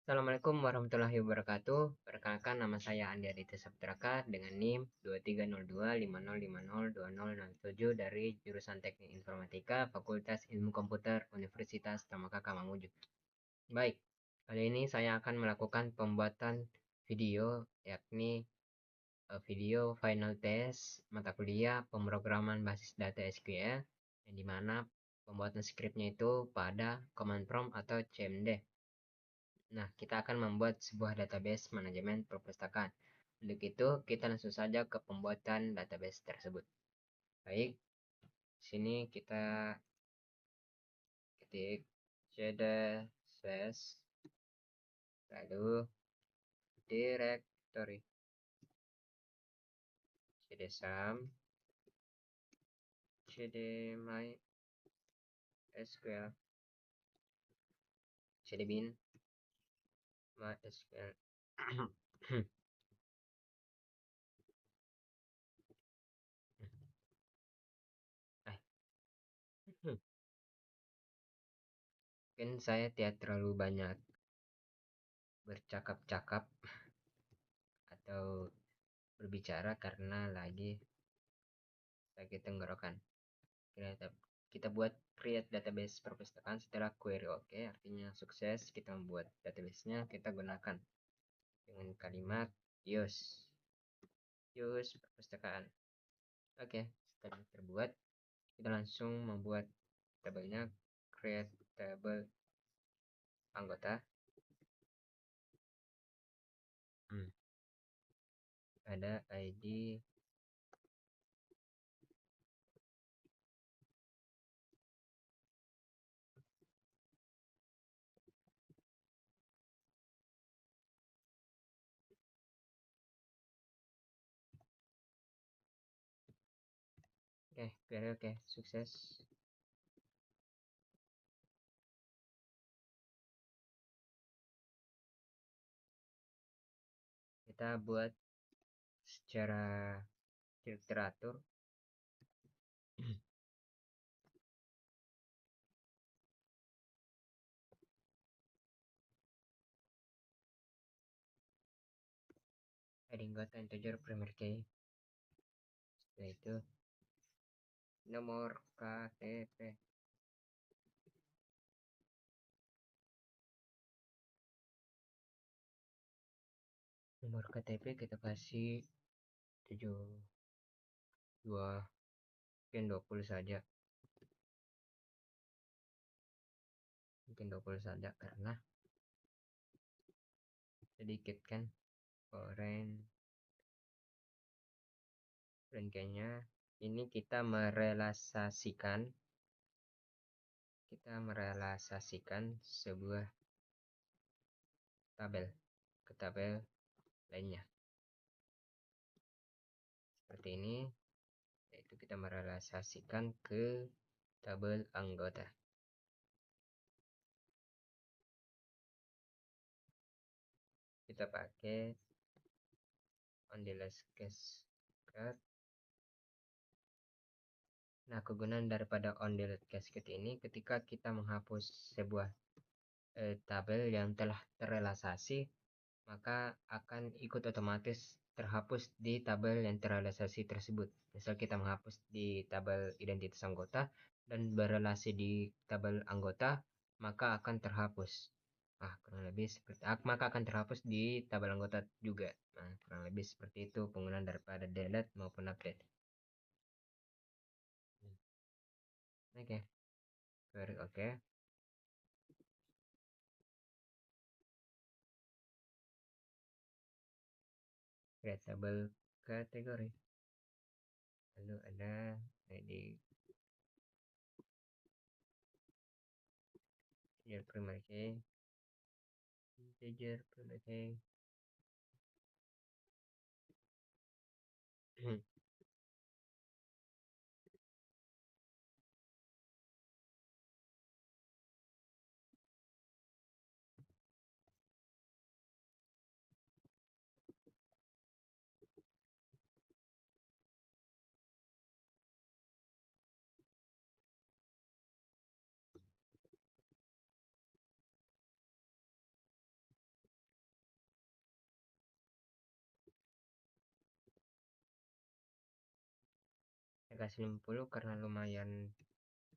Assalamualaikum warahmatullahi wabarakatuh. Perkenalkan nama saya Andi Aditya Saptraka dengan NIM 230250502007 dari jurusan Teknik Informatika Fakultas Ilmu Komputer Universitas Tamakaka Mamuju. Baik, kali ini saya akan melakukan pembuatan video yakni video final test mata kuliah pemrograman basis data SQL yang dimana pembuatan skripnya itu pada command prompt atau CMD. Nah, kita akan membuat sebuah database manajemen perpustakaan. Untuk itu, kita langsung saja ke pembuatan database tersebut. Baik, sini kita ketik cd slash lalu directory cd sum cd my sql cd bin mysql. Mungkin saya tidak terlalu banyak bercakap-cakap atau berbicara karena lagi sakit tenggorokan. Kita buat create database perpustakaan setelah query oke, artinya sukses. Kita membuat database-nya, kita gunakan dengan kalimat use perpustakaan. Oke, setelah terbuat, kita langsung membuat tabelnya. Create table anggota. Ada ID oke, sukses. Kita buat secara teratur. Heading anggota integer primary key. Setelah itu nomor KTP. Nomor KTP kita kasih 72 mungkin 20 saja. Mungkin 20 saja karena sedikit kan foreign kayaknya. Ini kita merealisasikan sebuah tabel ke tabel lainnya seperti ini, yaitu kita merealisasikan ke tabel anggota. Kita pakai on-the-list cascade. Nah, kegunaan daripada on-the-list cascade ini ketika kita menghapus sebuah tabel yang telah terrealisasi, maka akan ikut otomatis terhapus di tabel yang terrealisasi tersebut. Misal kita menghapus di tabel identitas anggota dan berrelasi di tabel anggota, maka akan terhapus. Kurang lebih seperti maka akan terhapus di tabel anggota juga. Kurang lebih seperti itu penggunaan daripada delete maupun update. Oke. Oke. Create tabel kategori. Lalu ada ID primary key, integer primary key. Saya kasih 50 karena lumayan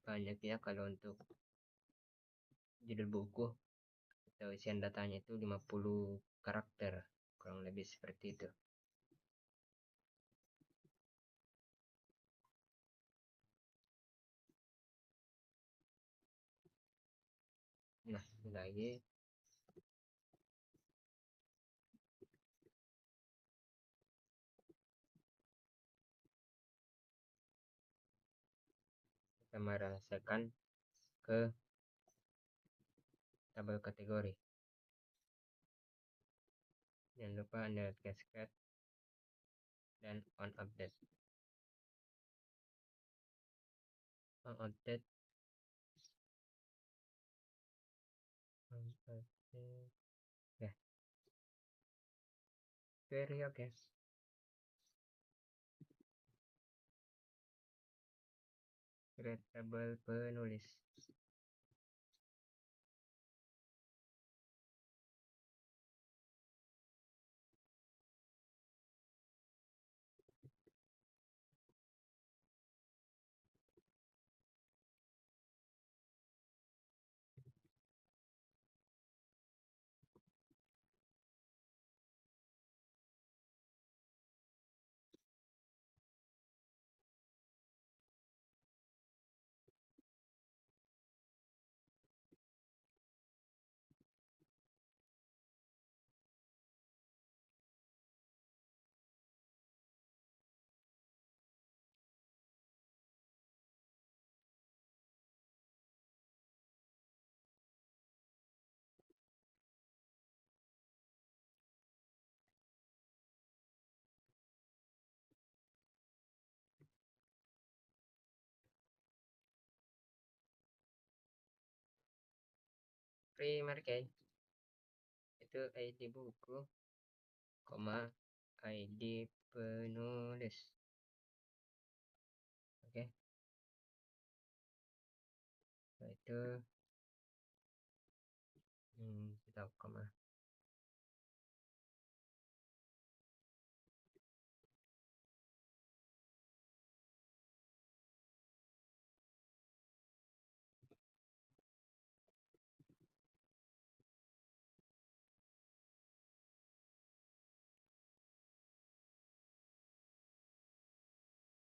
banyak ya kalau untuk judul buku atau isian datanya itu 50 karakter, kurang lebih seperti itu. Nah, lagi kita merasakan ke tabel kategori. Jangan lupa Anda cascade dan on update. On update. On update. Ya. Very okay. Create tabel penulis. Primary key itu ID buku, ID penulis. Oke. Setelah itu kita koma.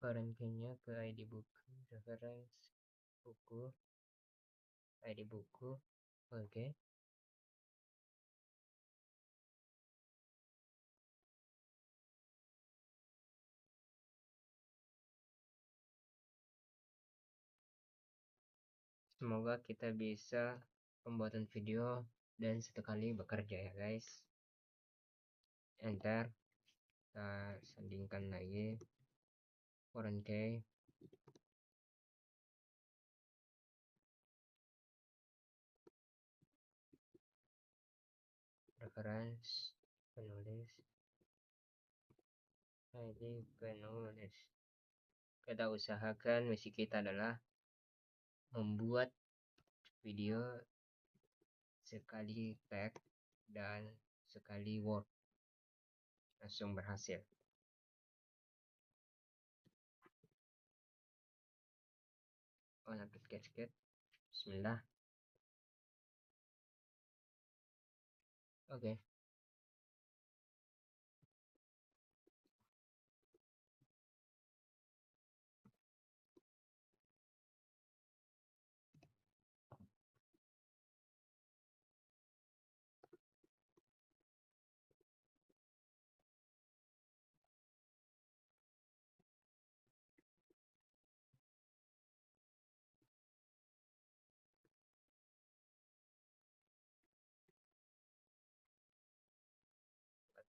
Foreign key-nya ke ID buku, reference buku, ID buku. Oke. Semoga kita bisa pembuatan video dan satu kali bekerja ya guys. Enter. Kita sandingkan lagi foreign key. Reference penulis, ID penulis. Kita usahakan misi kita adalah membuat video sekali tag dan sekali word. Langsung berhasil. Update cascade. Bismillah. Oke.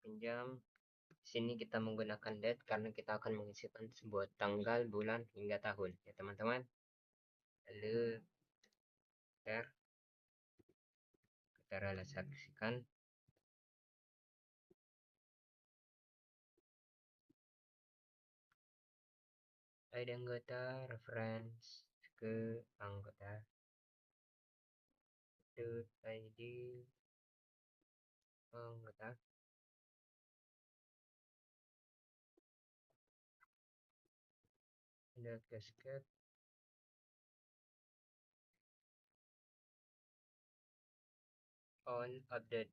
Pinjam. Sini kita menggunakan date karena kita akan mengisikan sebuah tanggal, bulan, hingga tahun ya teman-teman. Lalu kita realisasikan. ID anggota, reference ke anggota, ID anggota, Update cascade. On update.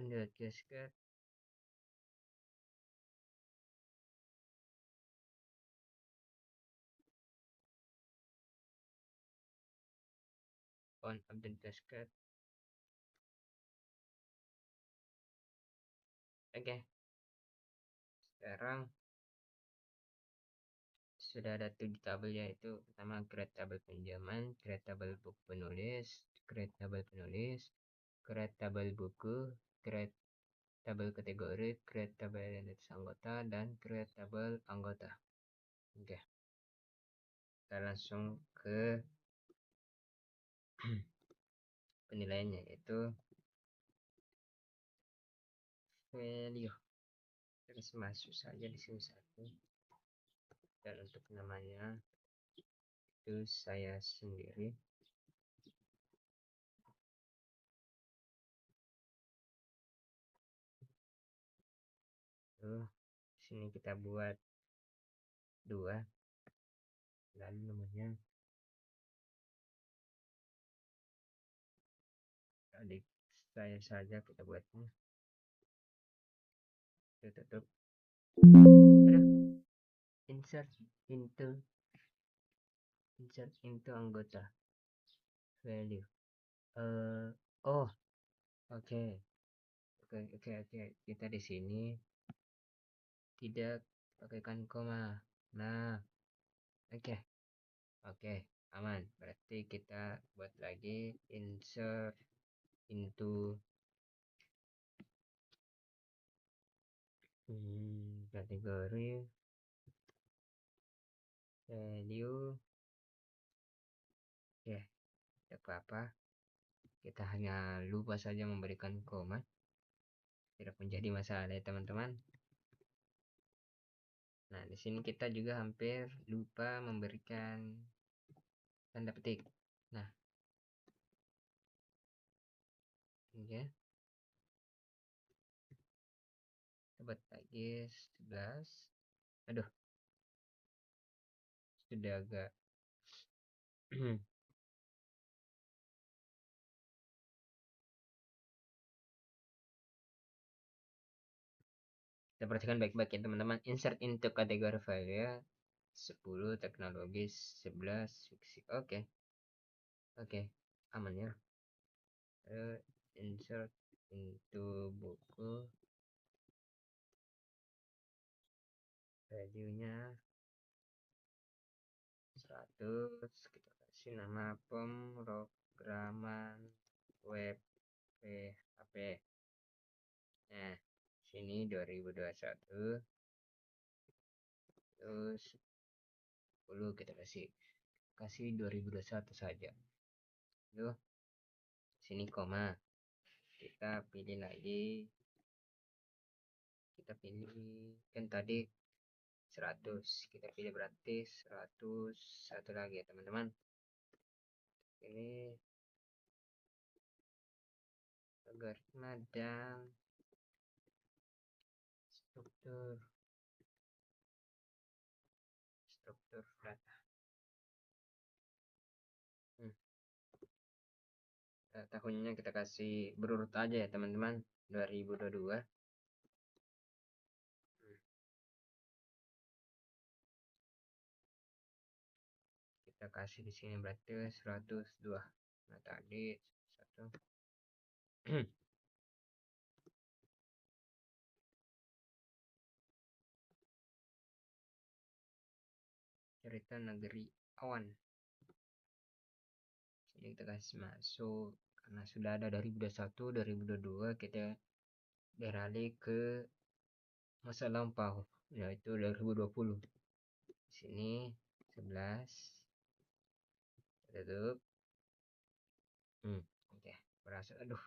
Update cascade. On update cascade. Oke, sekarang sudah ada 7 tabel, yaitu pertama create tabel pinjaman, create tabel buku penulis, create tabel penulis, create tabel buku, create tabel kategori, create tabel identitas anggota, dan create tabel anggota. Oke, kita langsung ke penilaiannya, yaitu value. Terus masuk saja di sini satu, dan untuk namanya itu saya sendiri. Tuh, sini kita buat 2, lalu namanya adik saya saja kita buatnya. Kita tutup. Insert into anggota value. Oh, oke. Kita di sini tidak pakaikan koma. Nah, oke. Aman. Berarti kita buat lagi insert into kategori value. Oke, tidak apa-apa. Kita hanya lupa saja memberikan koma. Tidak menjadi masalah ya teman-teman. Nah, di sini kita juga hampir lupa memberikan tanda petik. Nah, oke. Buat lagi 11. Aduh, sudah agak kita perhatikan baik-baik ya teman-teman. Insert into kategori file 10 teknologis, 11 fiksi. Oke, aman ya. Insert into buku, value nya 100. Kita kasih nama pemrograman web PHP. Nah, sini 2021, terus 10 kita kasih 2021 saja. Tuh, sini koma. Kita pilih lagi. Kita pilih kan tadi 100. Kita pilih berarti 100 satu lagi ya teman-teman. Ini logaritma dan struktur data. Tahunnya kita kasih berurut aja ya teman-teman, 2022. Kita kasih di sini berarti 102. Nah, tadi 1. Cerita negeri awan. Jadi kita kasih masuk karena sudah ada dari 2021, 2022, kita beralih ke masa lampau, yaitu 2020. Di sini 11. tutup. Oke, berhasil. Aduh.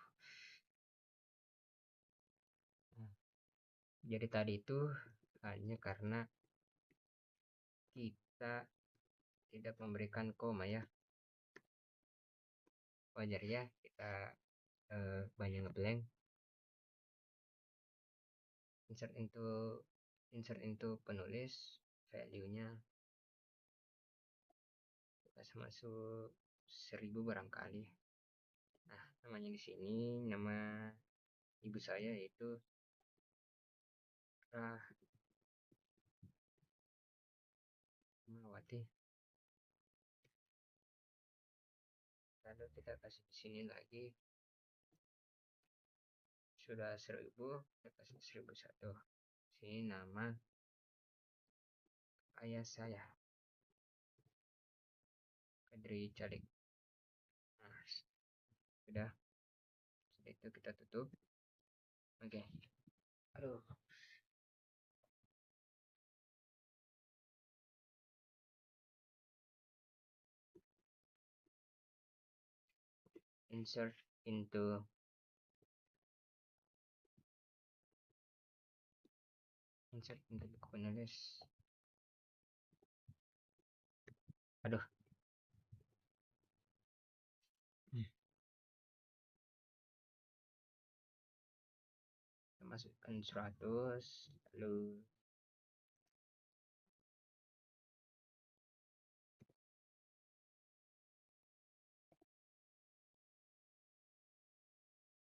Nah, jadi tadi itu hanya karena kita tidak memberikan koma ya. Wajar ya kita banyak ngeblank. Insert into penulis, value-nya kasih masuk 1000 barangkali. Nah, namanya di sini nama ibu saya yaitu Rahmawati. Lalu kita kasih di sini lagi sudah 1000, kita kasih 1001. Sini nama ayah saya, Kadri Calik. Nah, sudah. Setelah itu kita tutup. Oke. Aduh. Insert into buku penulis. Aduh. Kita masukkan 100, lalu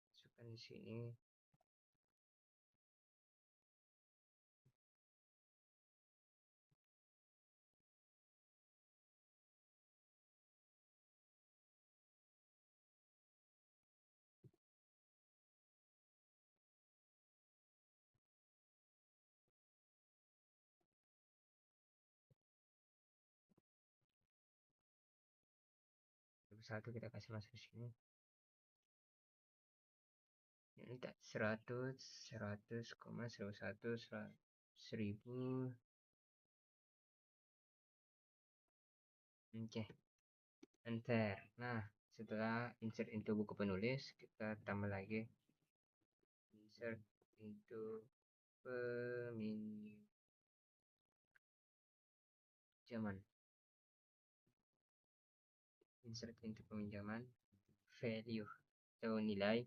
masukkan di sini. Satu kita kasih masuk di sini. Ini tak 100, 100,01, 1000. Oke. Enter. Nah, setelah insert into buku penulis, kita tambah lagi insert into peminjaman. Insert into peminjaman, value atau nilai.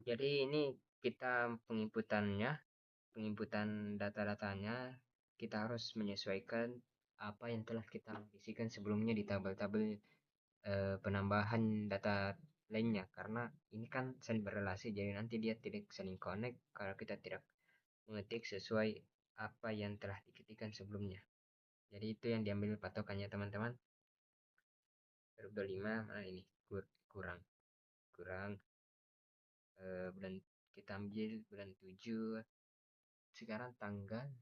Jadi ini kita pengimputan data-datanya, kita harus menyesuaikan apa yang telah kita isikan sebelumnya di tabel-tabel penambahan data lainnya, karena ini kan saling berrelasi, jadi nanti dia tidak saling connect kalau kita tidak mengetik sesuai apa yang telah diketikkan sebelumnya. Jadi itu yang diambil patokannya teman-teman. 25 mana ini kurang bulan, kita ambil bulan 7, sekarang tanggal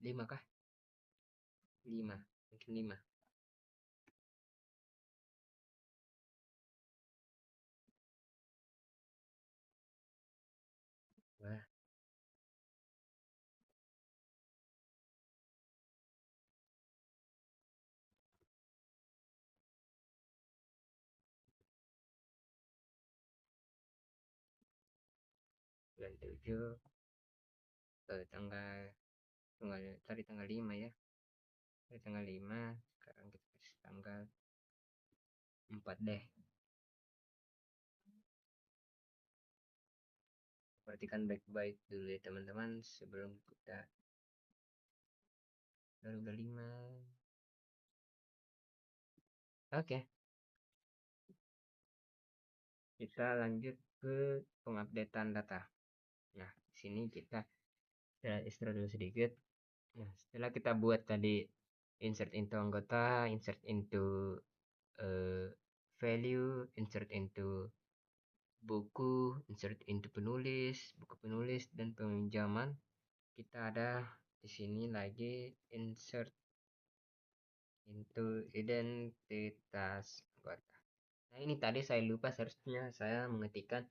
5 kah? 5, mungkin 5. Wah, bulan 7 ke tanggal 5 ya. Dari tanggal 5, sekarang kita kasih tanggal 4 deh. Perhatikan baik-baik dulu ya teman-teman sebelum kita baru 5. Oke. Kita lanjut ke pengupdatean data. Nah, di sini kita istirahat dulu sedikit. Nah, setelah kita buat tadi insert into anggota, insert into value, insert into buku, insert into buku penulis dan peminjaman, kita ada di sini lagi insert into identitas anggota. Nah, ini tadi saya lupa, seharusnya saya mengetikkan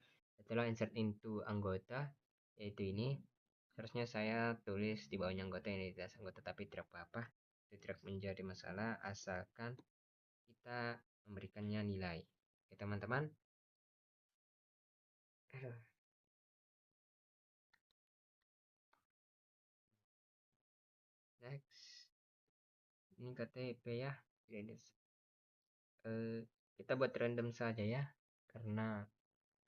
Setelah insert into anggota, yaitu ini, seharusnya saya tulis di bawahnya anggota identitas anggota, tapi tidak apa-apa, itu tidak menjadi masalah asalkan kita memberikannya nilai. Oke teman-teman. Next, ini KTP ya. Kita buat random saja ya, karena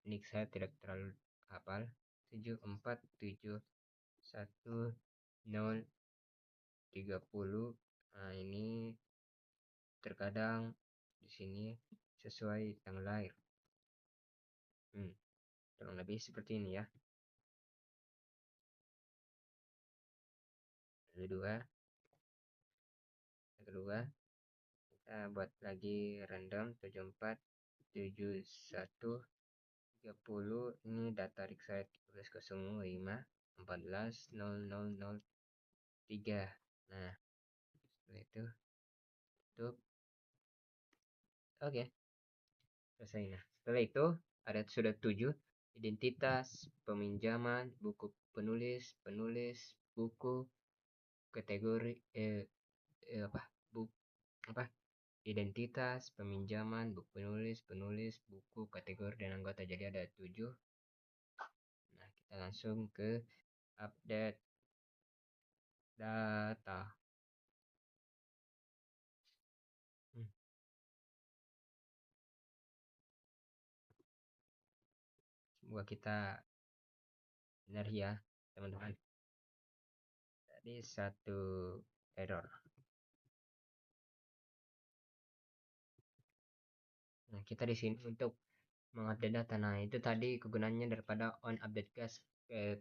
nick saya tidak terlalu hafal. 74711030. Nah, ini terkadang di sini sesuai tanggal lahir. Kurang lebih seperti ini ya. Kedua, kita buat lagi random 747130. Ini data rig saya 1305140003. Nah, setelah itu tutup. Oke, selesai. Nah, setelah itu ada sudah 7 identitas, peminjaman, buku penulis, buku, kategori apa? Apa? Identitas, peminjaman, buku penulis, buku, kategori, dan anggota. Jadi ada 7. Nah, kita langsung ke update data. Semoga kita benar ya teman-teman. Tadi satu error. Nah, kita di sini untuk mengupdate data. Nah, itu tadi kegunaannya daripada on update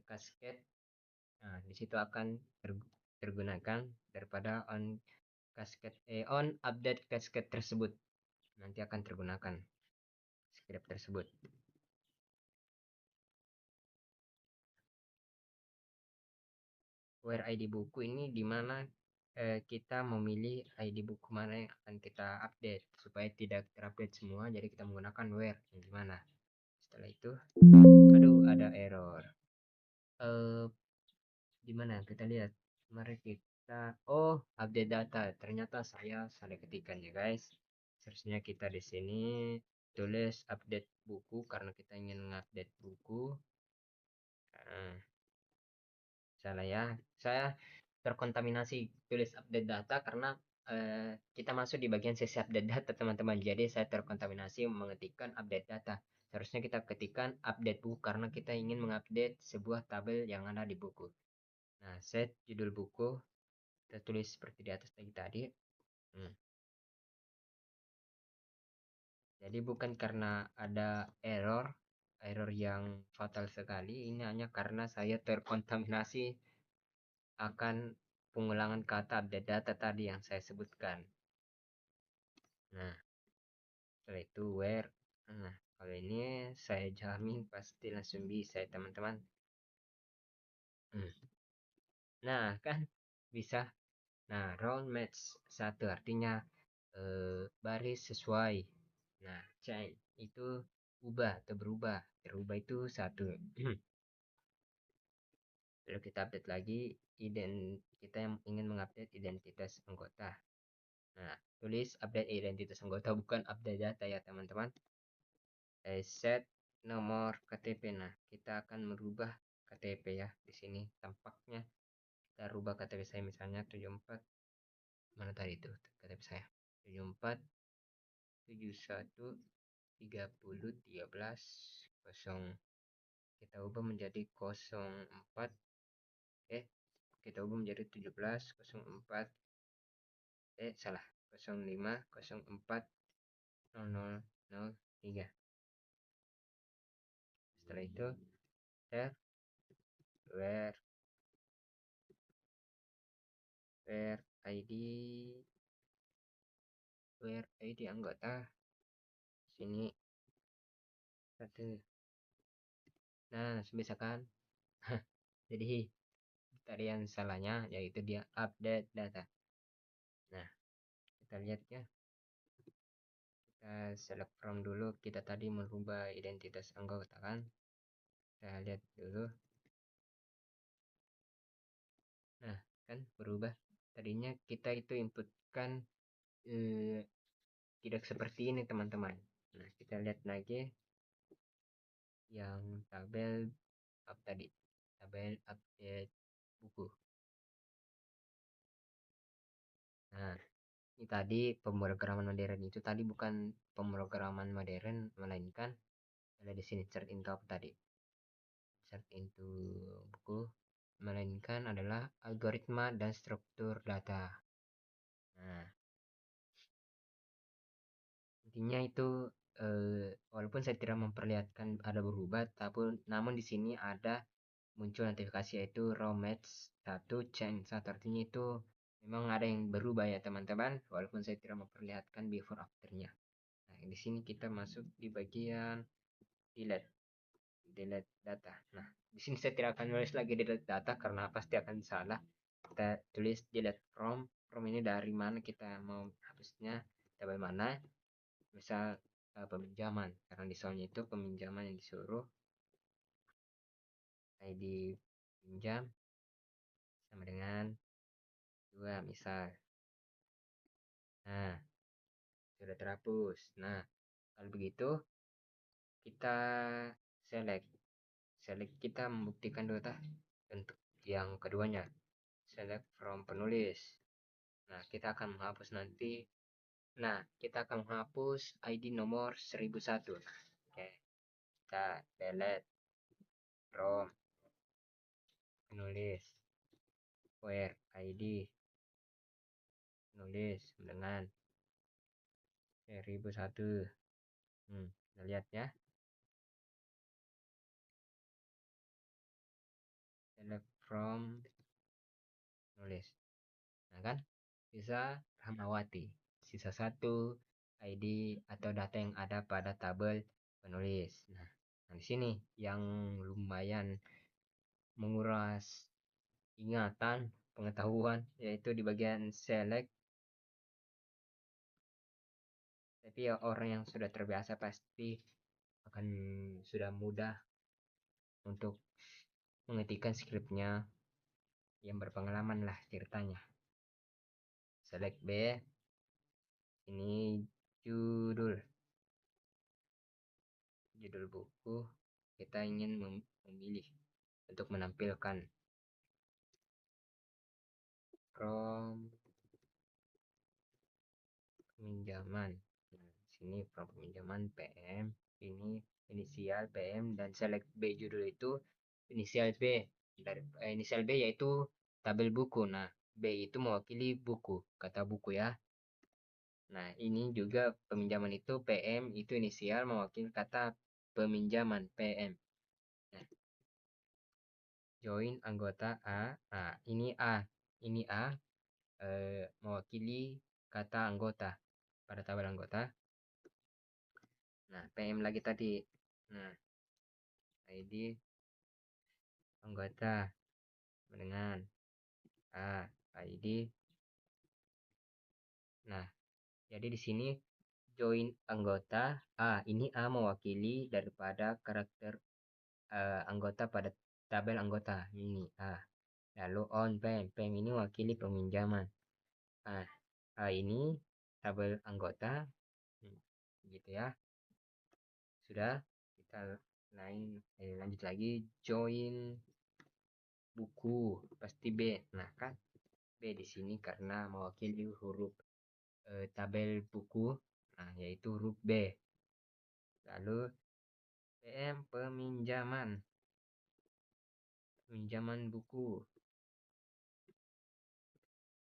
cascade. Nah, di situ akan tergunakan daripada on update cascade tersebut. Nanti akan tergunakan script tersebut. Where ID buku ini dimana kita memilih ID buku mana yang akan kita update supaya tidak terupdate semua, jadi kita menggunakan where yang dimana. Setelah itu aduh ada error. Dimana kita lihat, mari kita update data, ternyata saya salah ketikkan ya guys. Seharusnya kita di sini tulis update buku karena kita ingin mengupdate buku. Salah ya, saya terkontaminasi tulis update data karena kita masuk di bagian sesi update data teman-teman. Jadi saya terkontaminasi mengetikkan update data. Seharusnya kita ketikkan update buku karena kita ingin mengupdate sebuah tabel yang ada di buku. Nah, set judul buku kita tulis seperti di atas tadi. Jadi bukan karena ada error yang fatal sekali, ini hanya karena saya terkontaminasi akan pengulangan kata update data tadi yang saya sebutkan. Nah, setelah itu where. Nah, kalau ini saya jamin pasti langsung bisa ya teman-teman. Nah, kan bisa. Nah, round match 1 artinya baris sesuai. Nah, change itu ubah atau berubah. Berubah itu 1. Lalu kita update lagi kita yang ingin mengupdate identitas anggota. Nah, tulis update identitas anggota bukan update data ya teman-teman. Set nomor KTP. Nah, kita akan merubah KTP ya di sini tampaknya. Kita rubah KTP saya misalnya 74. Mana tadi itu KTP saya? 74 71 30 13 0. Kita ubah menjadi 04. Kita ubah menjadi 17 04. Salah. 05 04 0003. Setelah itu where ID anggota sini 1. Nah, bisa kan? Jadi tadi yang salahnya yaitu dia update data. Nah, kita lihat ya. Kita select from dulu, kita tadi merubah identitas anggota kan. Kita lihat dulu. Nah, kan berubah. Tadinya kita itu inputkan tidak seperti ini, teman-teman. Nah, kita lihat lagi yang tabel tadi. Tabel update buku. Nah, ini tadi pemrograman modern itu tadi bukan pemrograman modern, melainkan ada di sini insert into apa tadi? Insert into buku, melainkan adalah algoritma dan struktur data. Nah, intinya itu walaupun saya tidak memperlihatkan ada berubah, tapi namun di sini ada muncul notifikasi yaitu raw match 1 change 1, artinya itu memang ada yang berubah ya teman-teman, walaupun saya tidak memperlihatkan before afternya. Nah, di sini kita masuk di bagian delete data. Nah, di sini saya tidak akan nulis lagi delete data karena pasti akan salah. Kita tulis delete from ini dari mana kita mau hapusnya, tabel mana, misal peminjaman, karena di soalnya itu peminjaman yang disuruh, ID pinjam sama dengan 2 misal. Nah, sudah terhapus. Nah, kalau begitu kita select kita membuktikan dulu untuk yang keduanya, select from penulis. Nah, kita akan menghapus nanti. Nah, kita akan menghapus ID nomor 1001. Oke, kita delete from penulis, where ID penulis dengan 1001. Kita lihat ya, select from penulis. Nah kan, bisa Rahmawati, sisa 1 ID atau data yang ada pada tabel penulis. Nah, di sini yang lumayan menguras ingatan, pengetahuan, yaitu di bagian select. Tapi ya, orang yang sudah terbiasa pasti akan sudah mudah untuk mengetikkan skripnya, yang berpengalaman lah ceritanya. Select B, ini judul buku, kita ingin memilih untuk menampilkan from peminjaman. Nah, sini from peminjaman PM, ini inisial PM, dan select B judul itu inisial B dari inisial B yaitu tabel buku. Nah, B itu mewakili buku, kata buku ya. Nah, ini juga peminjaman itu PM itu inisial mewakili kata peminjaman PM. Nah, join anggota A. Nah, ini A. Ini A mewakili kata anggota pada tabel anggota. Nah, PM lagi tadi. Nah, ID anggota dengan A, ID. Nah, jadi di sini join anggota A. Ini A mewakili daripada karakter anggota pada tabel anggota. Ini A. Lalu on PM. PM ini mewakili peminjaman. Nah, A ini tabel anggota. Gitu ya. Sudah, kita lanjut lagi, join buku, pasti B. Nah, kan B di sini karena mewakili huruf tabel buku, nah yaitu huruf B. Lalu PM peminjaman buku,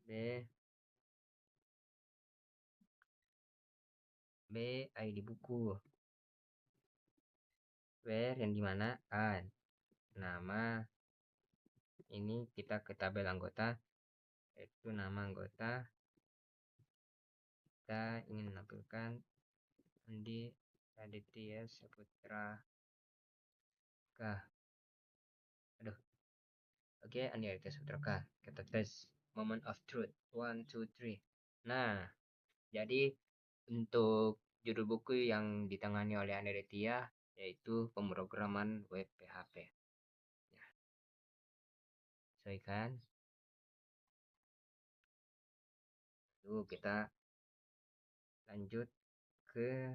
B ID buku, where yang dimana A nama, ini kita ke tabel anggota, itu nama anggota, kita ingin menampilkan Andi Aditya Saputra Kah. Aduh. Oke, Andi Aditya Saputra Kah. Kita tes moment of truth. 1, 2, 3. Nah, jadi untuk judul buku yang ditangani oleh Andi Aditya yaitu pemrograman web PHP. Ya, sesuaikan. Lalu kita lanjut ke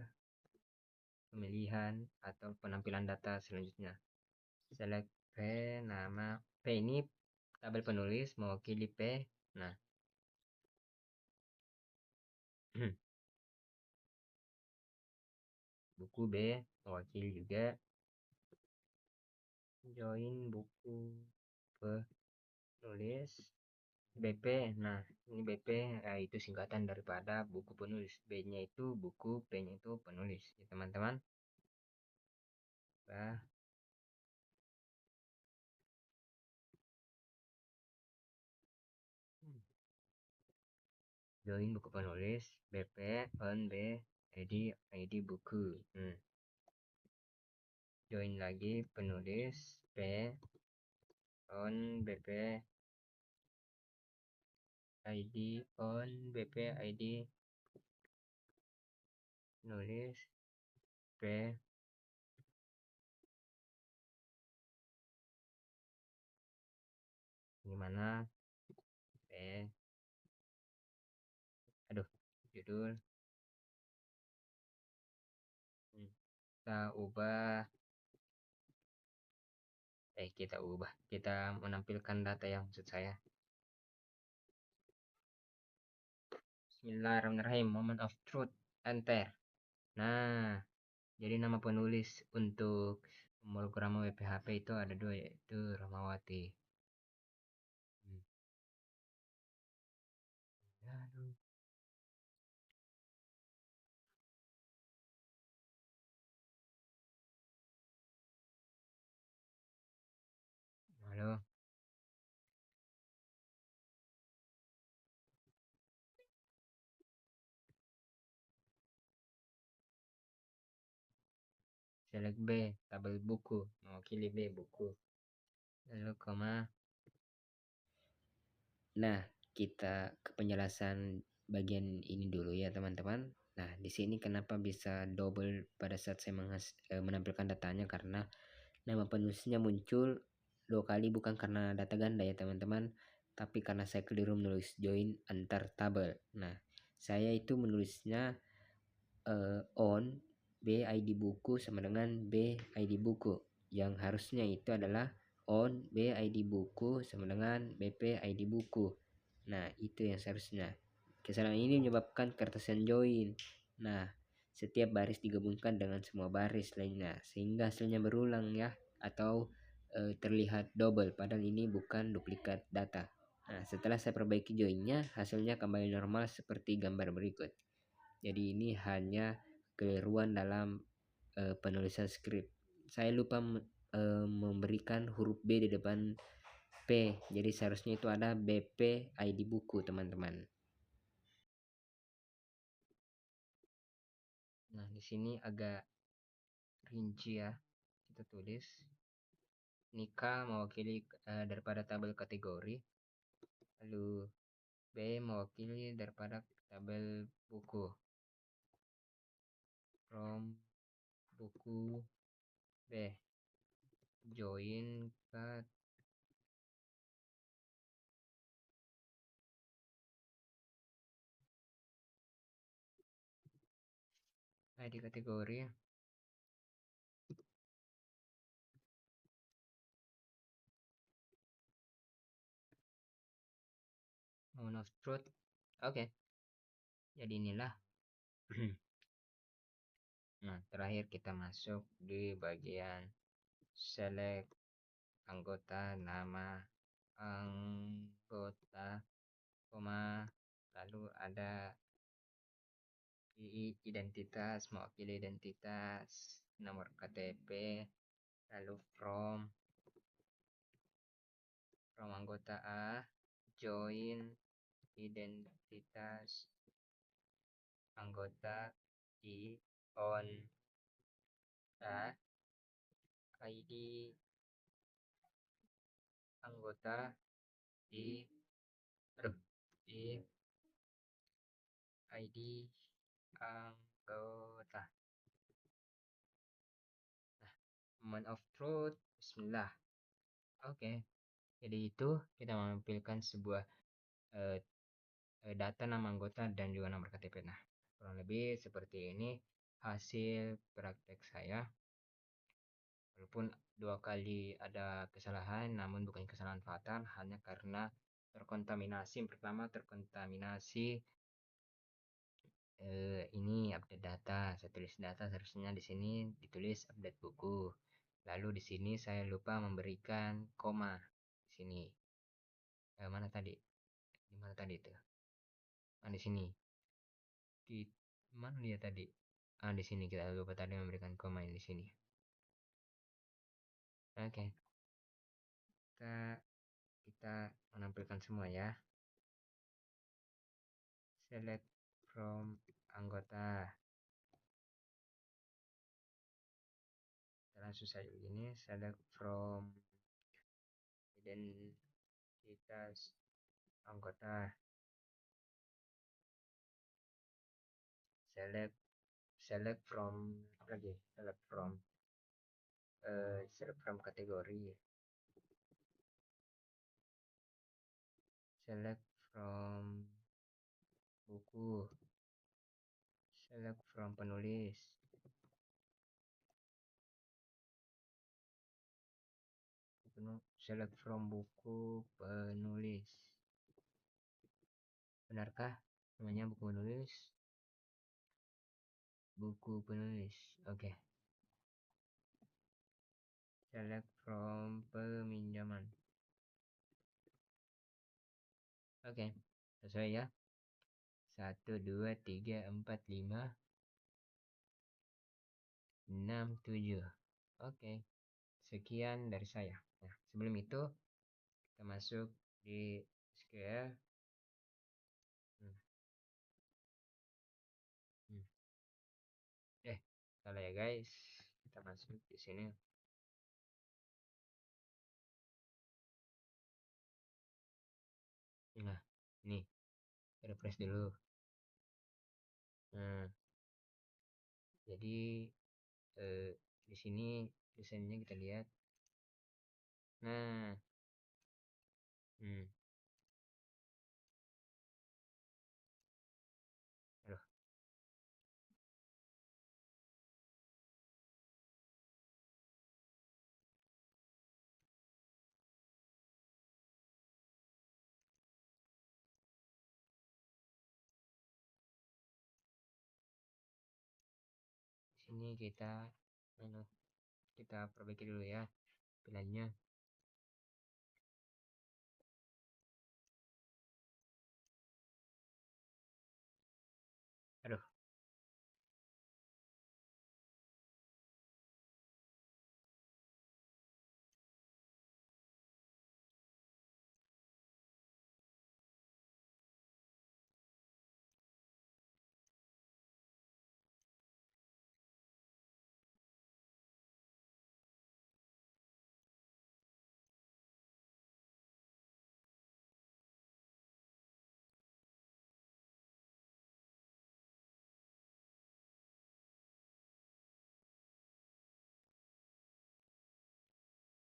pemilihan atau penampilan data selanjutnya. Select P, nama P ini tabel penulis mewakili P. Nah, buku B mewakili juga. Join buku penulis BP. Nah, ini BP itu singkatan daripada buku penulis. B-nya itu buku, P-nya itu penulis. Ya, teman-teman. Nah, join buku penulis BP on B ID buku. Join lagi penulis P on BP ID on BP ID penulis P. Gimana P, aduh, judul. Kita ubah, kita menampilkan data yang maksud saya. Bismillahirrahmanirrahim. Moment of truth, enter. Nah, jadi nama penulis untuk pemrograman web PHP itu ada dua, yaitu Rahmawati. Aduh. Halo. Select B, tabel buku, mewakili B buku. Lalu koma. Nah, kita ke penjelasan bagian ini dulu ya teman-teman. Nah, di sini kenapa bisa double pada saat saya menampilkan datanya, karena nama penulisnya muncul dua kali bukan karena data ganda ya teman-teman, tapi karena saya keliru menulis join antar tabel. Nah, saya itu menulisnya on B ID buku sama dengan B ID buku, yang harusnya itu adalah on B ID buku sama dengan BP ID buku. Nah, itu yang seharusnya. Kesalahan ini menyebabkan kertasan join. Nah, setiap baris digabungkan dengan semua baris lainnya sehingga hasilnya berulang ya, atau terlihat double padahal ini bukan duplikat data. Nah, setelah saya perbaiki joinnya, hasilnya kembali normal seperti gambar berikut. Jadi ini hanya keliruan dalam penulisan skrip. Saya lupa memberikan huruf B di depan P. Jadi seharusnya itu ada BP ID buku, teman-teman. Nah, di sini agak rinci ya. Kita tulis Nika mewakili daripada tabel kategori. Lalu B mewakili daripada tabel buku. From buku B. Join ke ID kategori. Moment of truth. Oke. Jadi inilah. Nah, terakhir kita masuk di bagian select anggota, nama anggota, koma, lalu ada identitas, mewakili identitas, nomor KTP, lalu from anggota A, join identitas anggota I on A, ID anggota I, ID anggota. moment of truth. Bismillah. Oke, jadi itu kita menampilkan sebuah eh, data nama anggota dan juga nomor KTP. Nah, kurang lebih seperti ini hasil praktek saya. Walaupun 2 kali ada kesalahan, namun bukan kesalahan fatal, hanya karena terkontaminasi. Yang pertama terkontaminasi ini update data. Saya tulis data, seharusnya di sini ditulis update buku. Lalu di sini saya lupa memberikan koma di sini. Mana tadi? Di mana tadi itu? Di sini. Di mana dia tadi? Di sini kita lupa tadi memberikan koma di sini. Oke. Kita menampilkan semua ya. Select from anggota. Langsung saja begini, select from identitas anggota. Select from apa lagi? Select from kategori. Select from buku. Select from penulis. Select from buku penulis. Benarkah namanya buku penulis? Buku penulis. Oke. Select from peminjaman. Oke. Sesuai ya. 1, 2, 3, 4, 5, 6, 7. Oke. Sekian dari saya. Nah, sebelum itu kita masuk di SQL. Hmm. Hmm. Salah ya guys. Kita masuk di sini. Nah, ini refresh dulu. Nah, jadi di sini desainnya kita lihat. Nah, aduh, di sini kita perbaiki dulu ya pilihannya. Aduh,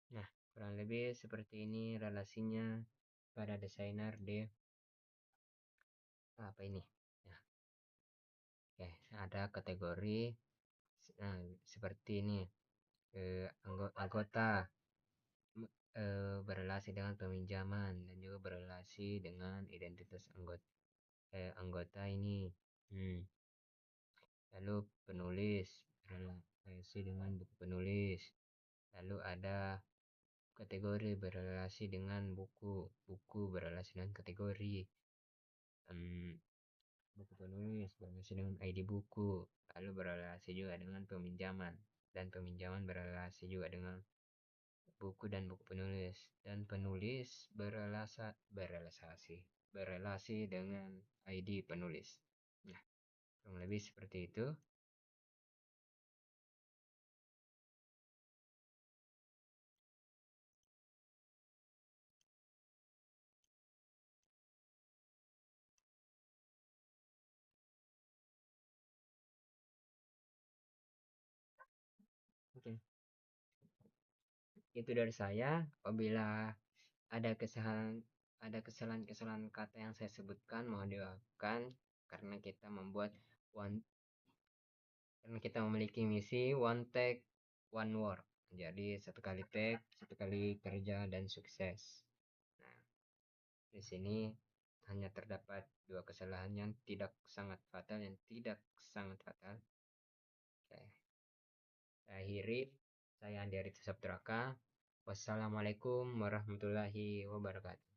nah kurang lebih seperti ini relasinya pada desainer di apa ini. Nah, oke, ada kategori seperti ini. Anggota berrelasi dengan peminjaman dan juga berrelasi dengan identitas anggota ini. Lalu penulis berrelasi dengan buku penulis. Lalu ada kategori berrelasi dengan buku berrelasi dengan kategori. Buku penulis berrelasi dengan ID buku, lalu berrelasi juga dengan peminjaman, dan peminjaman berrelasi juga dengan buku dan buku penulis, dan penulis berrelasi dengan ID penulis. Nah, kurang lebih seperti itu. Oke. Itu dari saya. Apabila ada kesalahan kata yang saya sebutkan, mohon dimaafkan karena one karena kita memiliki misi one take one work. Jadi satu kali take, satu kali kerja dan sukses. Nah, di sini hanya terdapat dua kesalahan yang tidak sangat fatal, yang tidak sangat fatal. Oke. Saya akhiri. Saya Andi Arif Sabtraka. Wassalamualaikum warahmatullahi wabarakatuh.